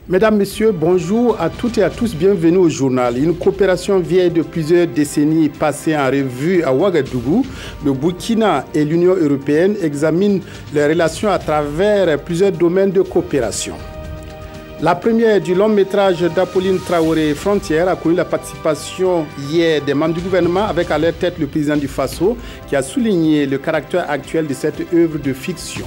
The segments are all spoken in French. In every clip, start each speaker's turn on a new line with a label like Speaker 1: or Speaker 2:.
Speaker 1: Mesdames, Messieurs, bonjour à toutes et à tous, bienvenue au journal. Une coopération vieille de plusieurs décennies passée en revue à Ouagadougou. Le Burkina et l'Union européenne examinent les relations à travers plusieurs domaines de coopération. La première du long métrage d'Apolline Traoré Frontières a connu la participation hier des membres du gouvernement avec à leur tête le président du Faso qui a souligné le caractère actuel de cette œuvre de fiction.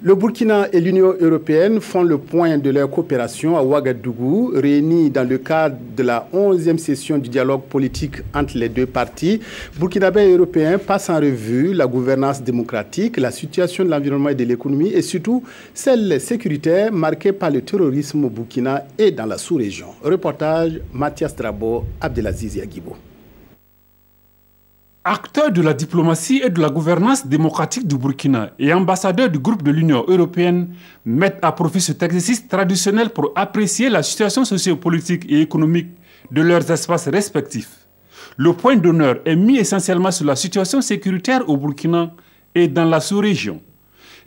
Speaker 1: Le Burkina et l'Union européenne font le point de leur coopération à Ouagadougou, réunis dans le cadre de la 11e session du dialogue politique entre les deux parties. Burkinabés et Européens passent en revue la gouvernance démocratique, la situation de l'environnement et de l'économie et surtout celle sécuritaire marquée par le terrorisme au Burkina et dans la sous-région. Reportage Mathias Drabo, Abdelaziz Yagibo.
Speaker 2: Acteur de la diplomatie et de la gouvernance démocratique du Burkina et ambassadeur du groupe de l'Union européenne mettent à profit cet exercice traditionnel pour apprécier la situation sociopolitique et économique de leurs espaces respectifs. Le point d'honneur est mis essentiellement sur la situation sécuritaire au Burkina et dans la sous-région.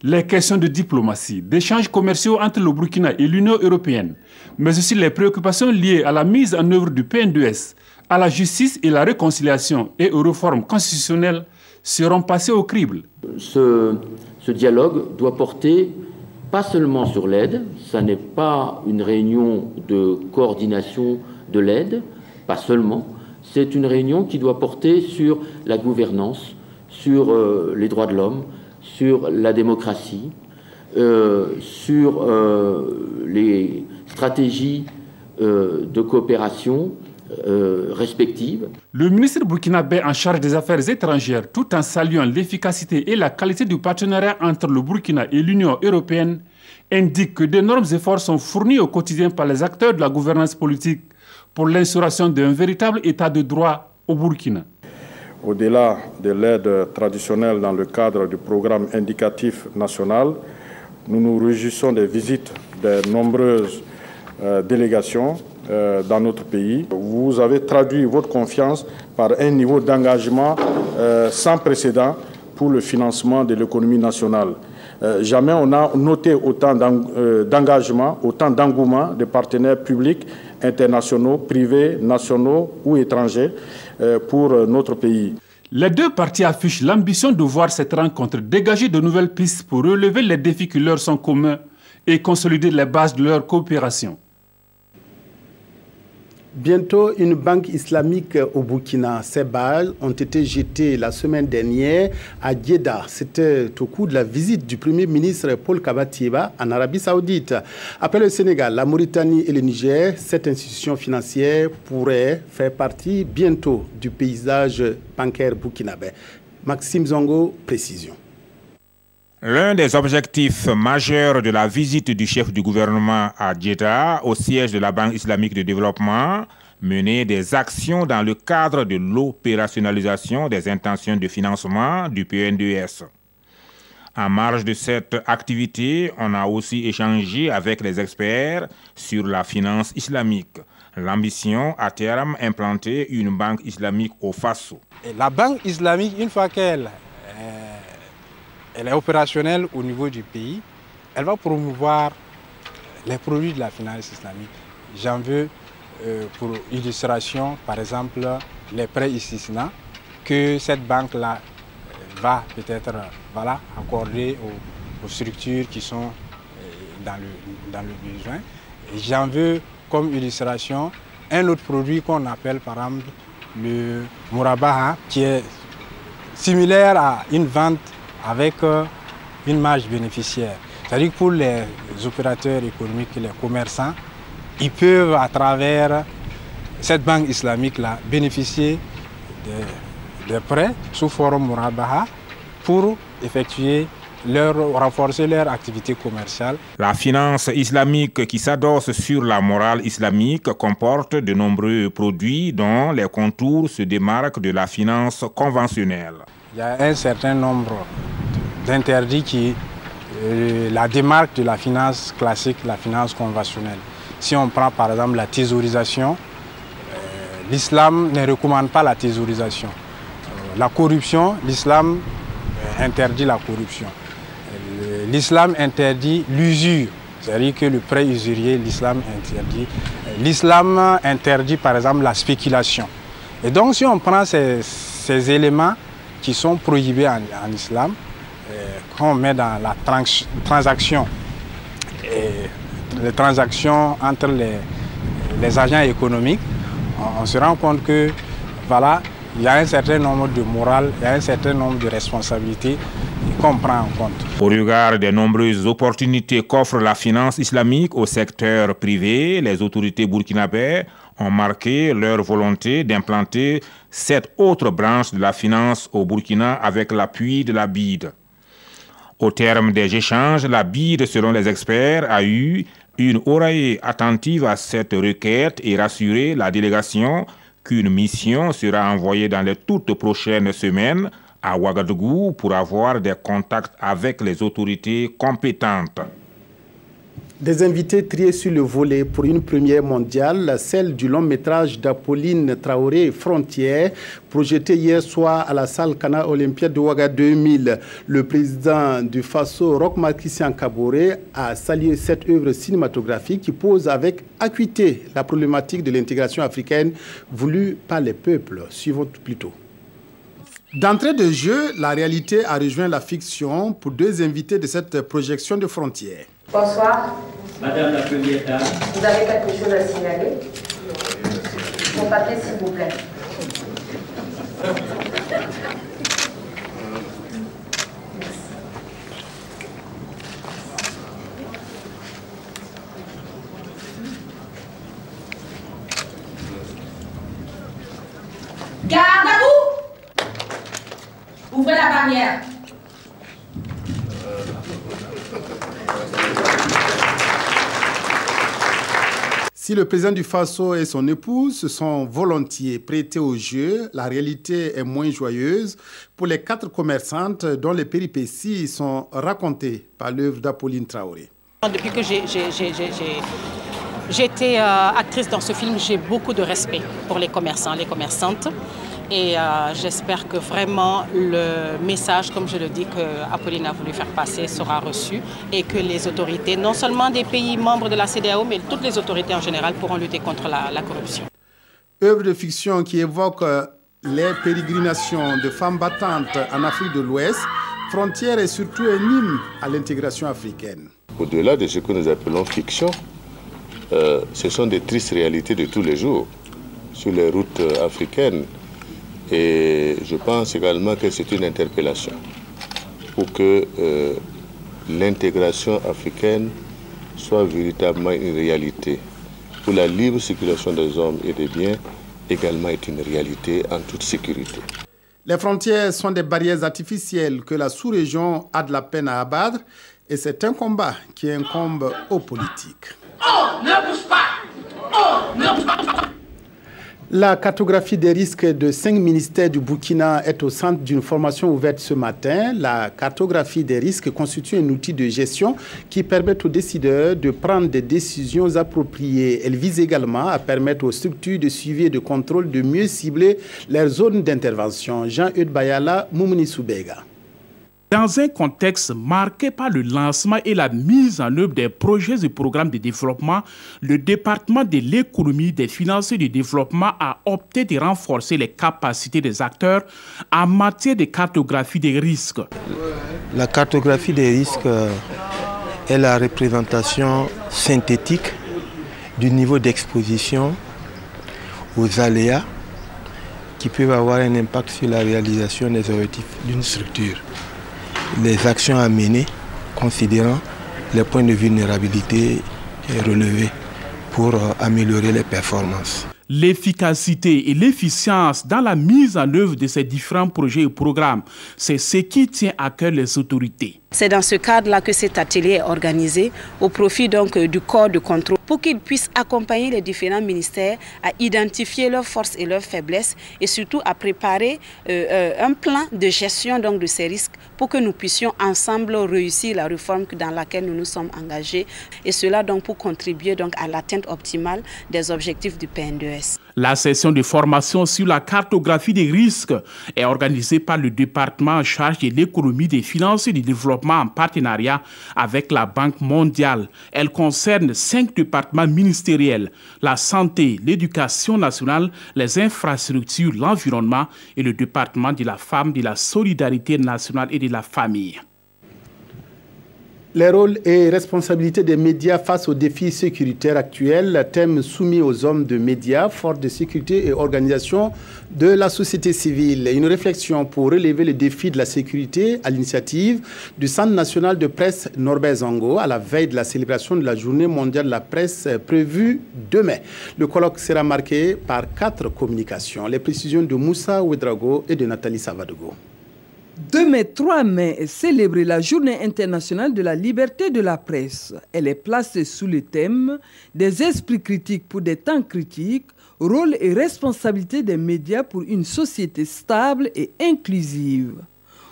Speaker 2: Les questions de diplomatie, d'échanges commerciaux entre le Burkina et l'Union européenne, mais aussi les préoccupations liées à la mise en œuvre du PNDS, à la justice et la réconciliation et aux réformes constitutionnelles seront passées au crible.
Speaker 3: Ce dialogue doit porter pas seulement sur l'aide, ça n'est pas une réunion de coordination de l'aide, pas seulement, c'est une réunion qui doit porter sur la gouvernance, sur les droits de l'homme, sur la démocratie, sur les stratégies de coopération respectives.
Speaker 2: Le ministre burkinabé en charge des affaires étrangères, tout en saluant l'efficacité et la qualité du partenariat entre le Burkina et l'Union européenne, indique que d'énormes efforts sont fournis au quotidien par les acteurs de la gouvernance politique pour l'instauration d'un véritable état de droit au Burkina.
Speaker 4: Au-delà de l'aide traditionnelle dans le cadre du programme indicatif national, nous nous réjouissons des visites de nombreuses délégations dans notre pays. Vous avez traduit votre confiance par un niveau d'engagement sans précédent pour le financement de l'économie nationale. Jamais on a noté autant d'engagement, autant d'engouement de partenaires publics, internationaux, privés, nationaux ou étrangers pour notre pays.
Speaker 2: Les deux parties affichent l'ambition de voir cette rencontre dégager de nouvelles pistes pour relever les défis qui leur sont communs et consolider les bases de leur coopération.
Speaker 1: Bientôt, une banque islamique au Burkina. Ces balles ont été jetées la semaine dernière à Djeddah. C'était au cours de la visite du Premier ministre Paul Kabatieba en Arabie Saoudite. Après le Sénégal, la Mauritanie et le Niger, cette institution financière pourrait faire partie bientôt du paysage bancaire burkinabé. Maxime Zongo, précision.
Speaker 5: L'un des objectifs majeurs de la visite du chef du gouvernement à Djeddah, au siège de la Banque islamique de développement, mener des actions dans le cadre de l'opérationnalisation des intentions de financement du PNDS. En marge de cette activité, on a aussi échangé avec les experts sur la finance islamique. L'ambition, à terme, implanter une banque islamique au Faso.
Speaker 6: Et la banque islamique, une fois qu'elle est opérationnelle au niveau du pays, elle va promouvoir les produits de la finance islamique. J'en veux pour illustration, par exemple, les prêts istisna que cette banque-là va peut-être accorder aux structures qui sont dans le besoin. J'en veux comme illustration un autre produit qu'on appelle par exemple le Mourabaha, qui est similaire à une vente avec une marge bénéficiaire. C'est-à-dire que pour les opérateurs économiques, les commerçants, ils peuvent à travers cette banque islamique-là bénéficier de prêts sous forme Mourabaha pour effectuer renforcer leur activité commerciale.
Speaker 5: La finance islamique qui s'adosse sur la morale islamique comporte de nombreux produits dont les contours se démarquent de la finance conventionnelle.
Speaker 6: Il y a un certain nombre d'interdits qui la démarque de la finance classique, la finance conventionnelle. Si on prend par exemple la thésaurisation, l'islam ne recommande pas la thésaurisation. La corruption, l'islam interdit la corruption. L'islam interdit l'usure, c'est-à-dire que le prêt usurier, l'islam interdit. L'islam interdit par exemple la spéculation. Et donc si on prend ces éléments qui sont prohibés en islam, quand on met dans la transaction, les transactions entre les agents économiques, on se rend compte que voilà, il y a un certain nombre de morales, il y a un certain nombre de responsabilités qu'on prend en compte.
Speaker 5: Au regard des nombreuses opportunités qu'offre la finance islamique au secteur privé, les autorités burkinabées ont marqué leur volonté d'implanter cette autre branche de la finance au Burkina avec l'appui de la BID. Au terme des échanges, la BID, selon les experts, a eu une oreille attentive à cette requête et rassuré la délégation qu'une mission sera envoyée dans les toutes prochaines semaines à Ouagadougou pour avoir des contacts avec les autorités compétentes.
Speaker 1: Des invités triés sur le volet pour une première mondiale, celle du long métrage d'Apolline Traoré, Frontières, projeté hier soir à la salle Kana Olympiade de Ouagadougou 2000. Le président du Faso, Roch-Marc Christian Kaboré, a salué cette œuvre cinématographique qui pose avec acuité la problématique de l'intégration africaine voulue par les peuples. Suivons plutôt. D'entrée de jeu, la réalité a rejoint la fiction pour deux invités de cette projection de Frontières.
Speaker 7: Bonsoir.
Speaker 8: Madame la Première Dame.
Speaker 7: Vous avez quelque chose à signaler? Mon papier, s'il vous plaît.
Speaker 9: Garde à vous! Ouvrez la barrière.
Speaker 1: Si le président du Faso et son épouse se sont volontiers prêtés au jeu, la réalité est moins joyeuse pour les 4 commerçantes dont les péripéties sont racontées par l'œuvre d'Apolline Traoré.
Speaker 10: Depuis que j'ai été actrice dans ce film, j'ai beaucoup de respect pour les commerçants, les commerçantes. Et j'espère que vraiment le message, comme je le dis, que Apolline a voulu faire passer sera reçu et que les autorités, non seulement des pays membres de la CEDEAO, mais toutes les autorités en général pourront lutter contre la corruption.
Speaker 1: Œuvre de fiction qui évoque les pérégrinations de femmes battantes en Afrique de l'Ouest, Frontières est surtout un hymne à l'intégration africaine.
Speaker 11: Au-delà de ce que nous appelons fiction, ce sont des tristes réalités de tous les jours sur les routes africaines. Et je pense également que c'est une interpellation pour que l'intégration africaine soit véritablement une réalité. Pour la libre circulation des hommes et des biens, également est une réalité en toute sécurité.
Speaker 1: Les frontières sont des barrières artificielles que la sous-région a de la peine à abattre et c'est un combat qui incombe aux politiques.
Speaker 9: Oh, ne bouge pas! Oh, ne bouge pas!
Speaker 1: La cartographie des risques de 5 ministères du Burkina est au centre d'une formation ouverte ce matin. La cartographie des risques constitue un outil de gestion qui permet aux décideurs de prendre des décisions appropriées. Elle vise également à permettre aux structures de suivi et de contrôle de mieux cibler leurs zones d'intervention. Jean-Eudes Bayala, Moumouni Soubega.
Speaker 12: Dans un contexte marqué par le lancement et la mise en œuvre des projets et programmes de développement, le département de l'économie, des finances et du développement a opté de renforcer les capacités des acteurs en matière de cartographie des risques.
Speaker 13: La cartographie des risques est la représentation synthétique du niveau d'exposition aux aléas qui peuvent avoir un impact sur la réalisation des objectifs d'une structure. Les actions à mener, considérant les points de vulnérabilité relevés pour améliorer les performances.
Speaker 12: L'efficacité et l'efficience dans la mise en œuvre de ces différents projets et programmes, c'est ce qui tient à cœur les autorités.
Speaker 10: C'est dans ce cadre-là que cet atelier est organisé au profit donc du corps de contrôle pour qu'ils puissent accompagner les différents ministères à identifier leurs forces et leurs faiblesses et surtout à préparer un plan de gestion donc de ces risques pour que nous puissions ensemble réussir la réforme dans laquelle nous nous sommes engagés et cela donc pour contribuer donc à l'atteinte optimale des objectifs du PN2S.
Speaker 12: La session de formation sur la cartographie des risques est organisée par le département en charge de l'économie, des finances et du développement en partenariat avec la Banque mondiale. Elle concerne 5 départements ministériels: la santé, l'éducation nationale, les infrastructures, l'environnement et le département de la femme, de la solidarité nationale et de la famille.
Speaker 1: Les rôles et responsabilités des médias face aux défis sécuritaires actuels, thème soumis aux hommes de médias, forces de sécurité et organisations de la société civile. Une réflexion pour relever les défis de la sécurité à l'initiative du Centre national de presse Norbert Zongo à la veille de la célébration de la Journée mondiale de la presse prévue demain. Le colloque sera marqué par 4 communications. Les précisions de Moussa Ouedraogo et de Nathalie Savadogo.
Speaker 14: Demain 3 mai est célébrée la Journée internationale de la liberté de la presse. Elle est placée sous le thème des esprits critiques pour des temps critiques, rôle et responsabilité des médias pour une société stable et inclusive.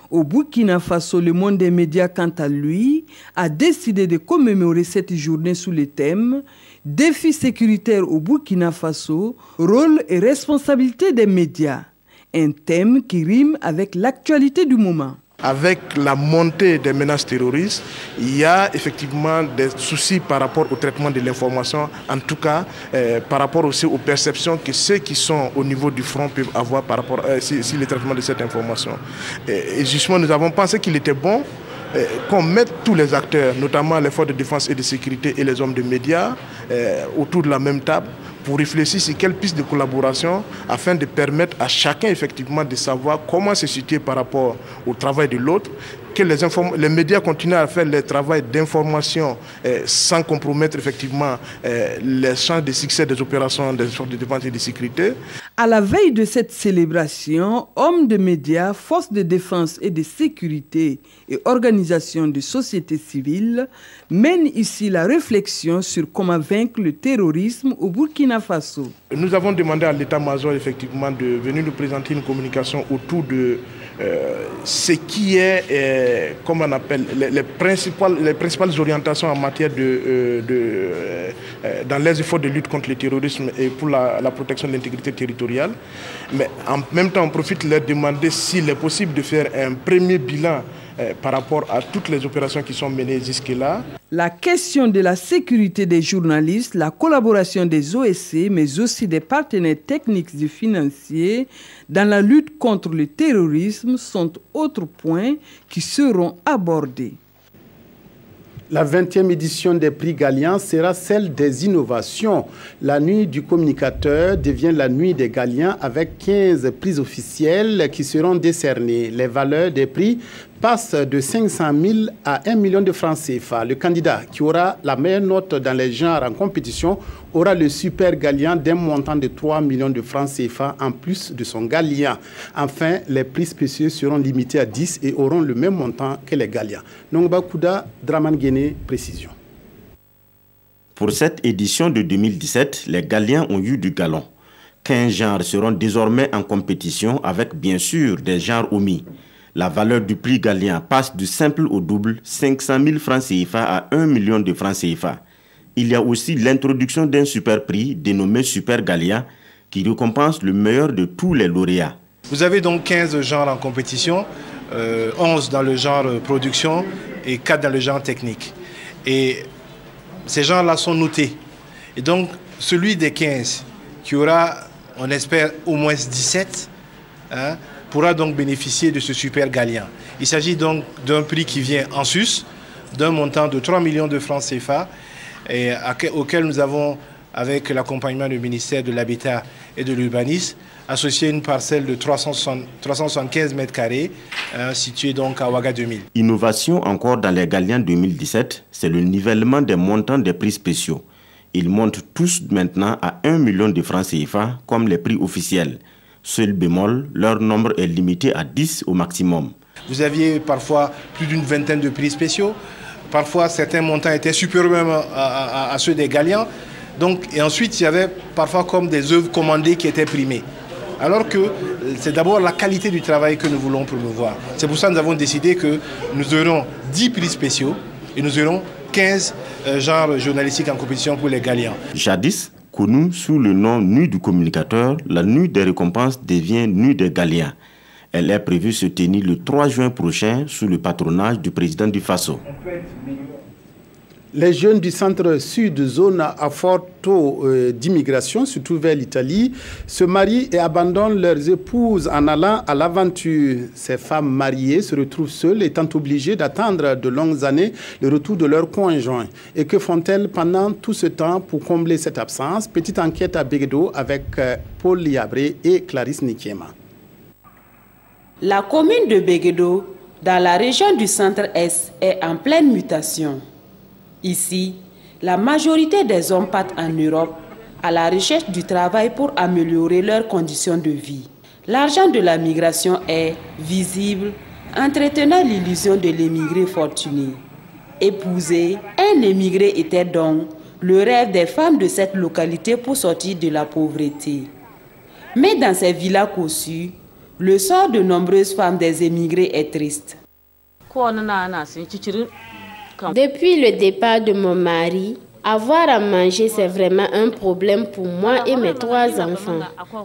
Speaker 14: Au Burkina Faso, le monde des médias, quant à lui, a décidé de commémorer cette journée sous le thème défis sécuritaires au Burkina Faso, rôle et responsabilité des médias. Un thème qui rime avec l'actualité du moment.
Speaker 15: Avec la montée des menaces terroristes, il y a effectivement des soucis par rapport au traitement de l'information, en tout cas par rapport aussi aux perceptions que ceux qui sont au niveau du front peuvent avoir par rapport sur le traitement de cette information. Et justement, nous avons pensé qu'il était bon qu'on mette tous les acteurs, notamment les forces de défense et de sécurité et les hommes de médias, autour de la même table, pour réfléchir sur quelle piste de collaboration afin de permettre à chacun effectivement de savoir comment se situer par rapport au travail de l'autre, que les médias continuent à faire leur travail d'information sans compromettre effectivement les chances de succès des opérations des forces de défense et de sécurité.
Speaker 14: À la veille de cette célébration, hommes de médias, forces de défense et de sécurité et organisations de société civile mènent ici la réflexion sur comment vaincre le terrorisme au Burkina Faso.
Speaker 15: Nous avons demandé à l'état-major effectivement de venir nous présenter une communication autour de ce qui est, comment on appelle, les principales orientations en matière dans les efforts de lutte contre le terrorisme et pour la protection de l'intégrité territoriale. Mais en même temps, on profite de leur demander s'il est possible de faire un premier bilan par rapport à toutes les opérations qui sont menées jusque-là.
Speaker 14: La question de la sécurité des journalistes, la collaboration des OSC, mais aussi des partenaires techniques et financiers dans la lutte contre le terrorisme sont autres points qui seront abordés.
Speaker 1: La 20e édition des prix Gallian sera celle des innovations. La nuit du communicateur devient la nuit des Gallians avec 15 prix officiels qui seront décernés. Les valeurs des prix passent de 500 000 à 1 million de francs CFA. Le candidat qui aura la meilleure note dans les genres en compétition aura le super Gallian d'un montant de 3 millions de francs CFA en plus de son Gallian. Enfin, les prix spéciaux seront limités à 10 et auront le même montant que les Gallians. Nongba Kouda, Draman Guéné, précision.
Speaker 16: Pour cette édition de 2017, les Gallians ont eu du galon. 15 genres seront désormais en compétition avec bien sûr des genres omis. La valeur du prix Gallian passe du simple au double, 500 000 francs CFA à 1 million de francs CFA. Il y a aussi l'introduction d'un super prix dénommé Super Gallian qui récompense le meilleur de tous les lauréats.
Speaker 17: Vous avez donc 15 genres en compétition, 11 dans le genre production et 4 dans le genre technique. Et ces genres-là sont notés. Et donc celui des 15 qui aura, on espère, au moins 17, pourra donc bénéficier de ce super Gallian. Il s'agit donc d'un prix qui vient en sus, d'un montant de 3 millions de francs CFA, et auquel nous avons, avec l'accompagnement du ministère de l'Habitat et de l'Urbanisme, associé une parcelle de 375 mètres carrés, située donc à Ouaga 2000.
Speaker 16: Innovation encore dans les Gallians 2017, c'est le nivellement des montants des prix spéciaux. Ils montent tous maintenant à 1 million de francs CFA comme les prix officiels. Seul bémol, leur nombre est limité à 10 au maximum.
Speaker 17: Vous aviez parfois plus d'une vingtaine de prix spéciaux. Parfois, certains montants étaient supérieurs même à ceux des Galians. Donc, et ensuite, il y avait parfois comme des œuvres commandées qui étaient primées. Alors que c'est d'abord la qualité du travail que nous voulons promouvoir. C'est pour ça que nous avons décidé que nous aurons 10 prix spéciaux et nous aurons 15 genres journalistiques en compétition pour les Galians.
Speaker 16: Jadis, connue sous le nom Nuit du communicateur, la Nuit des récompenses devient Nuit des Galiens. Elle est prévue se tenir le 3 juin prochain sous le patronage du président du Faso.
Speaker 1: Les jeunes du centre sud, zone à fort taux d'immigration, surtout vers l'Italie, se marient et abandonnent leurs épouses en allant à l'aventure. Ces femmes mariées se retrouvent seules, étant obligées d'attendre de longues années le retour de leur conjoint. Et que font-elles pendant tout ce temps pour combler cette absence? Petite enquête à Béguédo avec Paul Liabré et Clarisse Nikiema.
Speaker 18: La commune de Béguédo, dans la région du centre-est, est en pleine mutation. Ici, la majorité des hommes partent en Europe à la recherche du travail pour améliorer leurs conditions de vie. L'argent de la migration est visible, entretenant l'illusion de l'émigré fortuné. Épouser un émigré était donc le rêve des femmes de cette localité pour sortir de la pauvreté. Mais dans ces villas cossues, le sort de nombreuses femmes des émigrés est triste.
Speaker 19: Depuis le départ de mon mari, avoir à manger, c'est vraiment un problème pour moi et mes 3 enfants.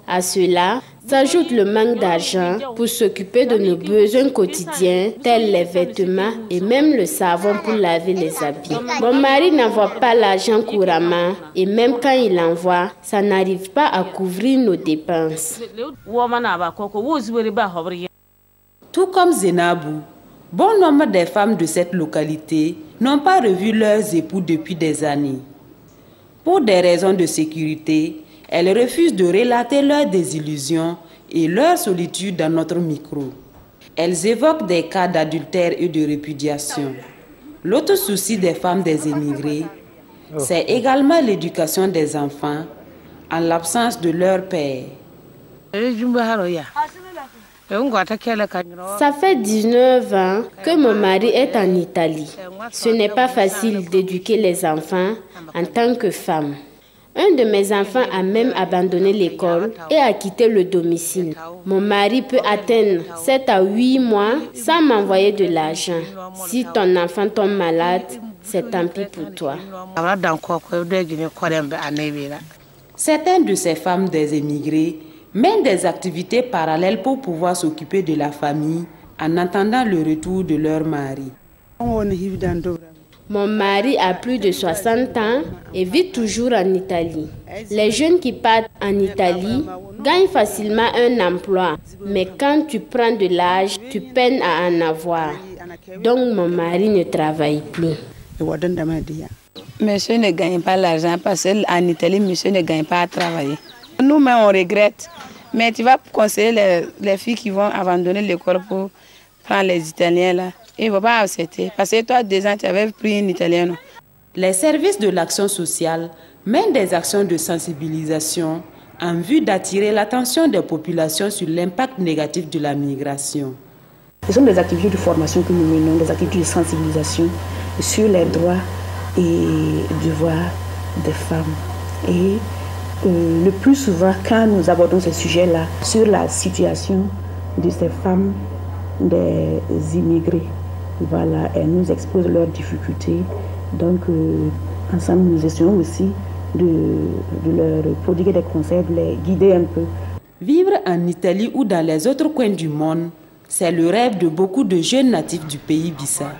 Speaker 19: À cela s'ajoute le manque d'argent pour s'occuper de nos besoins quotidiens, tels les vêtements et même le savon pour laver les habits. Mon mari n'envoie pas l'argent couramment et même quand il envoie, ça n'arrive pas à couvrir nos dépenses.
Speaker 18: Tout comme Zenabou, bon nombre des femmes de cette localité n'ont pas revu leurs époux depuis des années. Pour des raisons de sécurité, elles refusent de relater leurs désillusions et leur solitude dans notre micro. Elles évoquent des cas d'adultère et de répudiation. L'autre souci des femmes des émigrés, c'est également l'éducation des enfants en l'absence de leur père.
Speaker 19: Ça fait 19 ans que mon mari est en Italie. Ce n'est pas facile d'éduquer les enfants en tant que femme. Un de mes enfants a même abandonné l'école et a quitté le domicile. Mon mari peut atteindre 7 à 8 mois sans m'envoyer de l'argent. Si ton enfant tombe malade, c'est tant pis pour toi.
Speaker 18: Certaines de ces femmes des émigrés mènent des activités parallèles pour pouvoir s'occuper de la famille en attendant le retour de leur mari.
Speaker 19: Mon mari a plus de 60 ans et vit toujours en Italie. Les jeunes qui partent en Italie gagnent facilement un emploi, mais quand tu prends de l'âge, tu peines à en avoir. Donc mon mari ne travaille plus.
Speaker 20: Monsieur ne gagne pas l'argent parce qu'en Italie, monsieur ne gagne pas à travailler. Nous-mêmes, on regrette. Mais tu vas conseiller les filles qui vont abandonner l'école pour prendre les Italiens là. Ils ne vont pas accepter. Parce que toi, 2 ans, tu avais pris une Italienne.
Speaker 18: Les services de l'action sociale mènent des actions de sensibilisation en vue d'attirer l'attention des populations sur l'impact négatif de la migration.
Speaker 21: Ce sont des activités de formation que nous menons, des activités de sensibilisation sur les droits et devoirs des femmes. Et le plus souvent, quand nous abordons ces sujets-là, sur la situation de ces femmes, des immigrés, voilà, elles nous exposent leurs difficultés. Donc, ensemble, nous essayons aussi de leur prodiguer des conseils, de les guider un peu.
Speaker 18: Vivre en Italie ou dans les autres coins du monde, c'est le rêve de beaucoup de jeunes natifs du pays Bissa.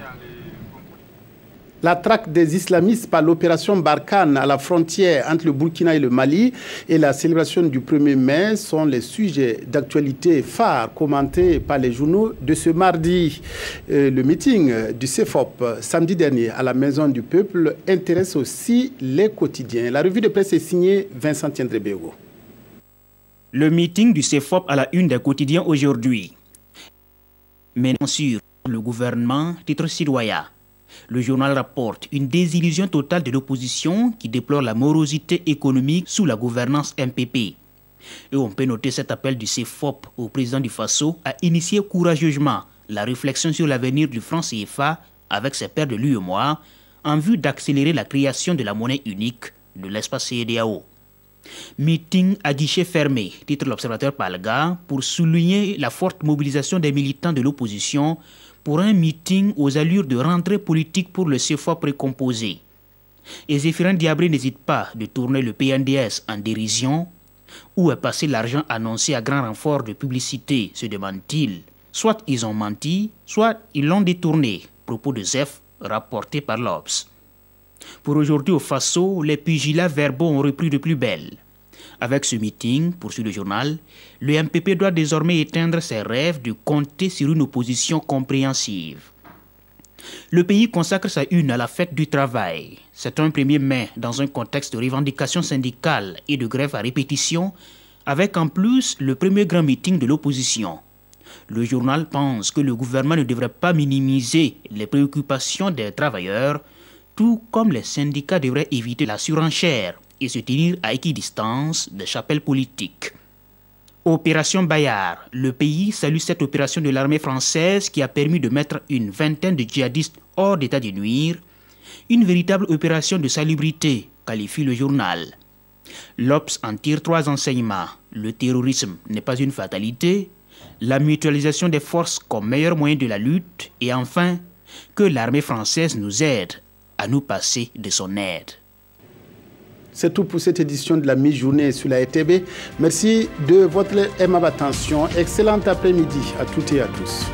Speaker 1: La traque des islamistes par l'opération Barkhane à la frontière entre le Burkina et le Mali et la célébration du 1er mai sont les sujets d'actualité phares commentés par les journaux de ce mardi. Le meeting du CEFOP samedi dernier à la Maison du Peuple intéresse aussi les quotidiens. La revue de presse est signée Vincent Tiendré-Bégo.
Speaker 22: Le meeting du CEFOP à la une des quotidiens aujourd'hui. Mais bien sûr, le gouvernement, titre citoyen. Le journal rapporte une désillusion totale de l'opposition qui déplore la morosité économique sous la gouvernance MPP. Et on peut noter cet appel du CFOP au président du Faso à initier courageusement la réflexion sur l'avenir du franc CFA avec ses pairs de l'UEMOA en vue d'accélérer la création de la monnaie unique de l'espace CEDEAO. Meeting à guichet fermé, titre l'observateur Palga, pour souligner la forte mobilisation des militants de l'opposition pour un meeting aux allures de rentrée politique pour le CFA précomposé. Et Zéphirin Diabré n'hésite pas de tourner le PNDS en dérision. Où est passé l'argent annoncé à grand renfort de publicité, se demande-t-il. Soit ils ont menti, soit ils l'ont détourné. Propos de Zef rapporté par l'Obs. Pour aujourd'hui au Faso, les pugilats verbaux ont repris de plus belle. Avec ce meeting, poursuit le journal, le MPP doit désormais éteindre ses rêves de compter sur une opposition compréhensive. Le pays consacre sa une à la fête du travail. C'est un 1er mai dans un contexte de revendications syndicales et de grève à répétition, avec en plus le premier grand meeting de l'opposition. Le journal pense que le gouvernement ne devrait pas minimiser les préoccupations des travailleurs, tout comme les syndicats devraient éviter la surenchère et se tenir à équidistance des chapelles politiques. Opération Bayard. Le pays salue cette opération de l'armée française qui a permis de mettre une vingtaine de djihadistes hors d'état de nuire. Une véritable opération de salubrité, qualifie le journal. L'Obs en tire 3 enseignements. Le terrorisme n'est pas une fatalité. La mutualisation des forces comme meilleur moyen de la lutte. Et enfin, que l'armée française nous aide à nous passer de son aide.
Speaker 1: C'est tout pour cette édition de la mi-journée sur la RTB. Merci de votre aimable attention. Excellent après-midi à toutes et à tous.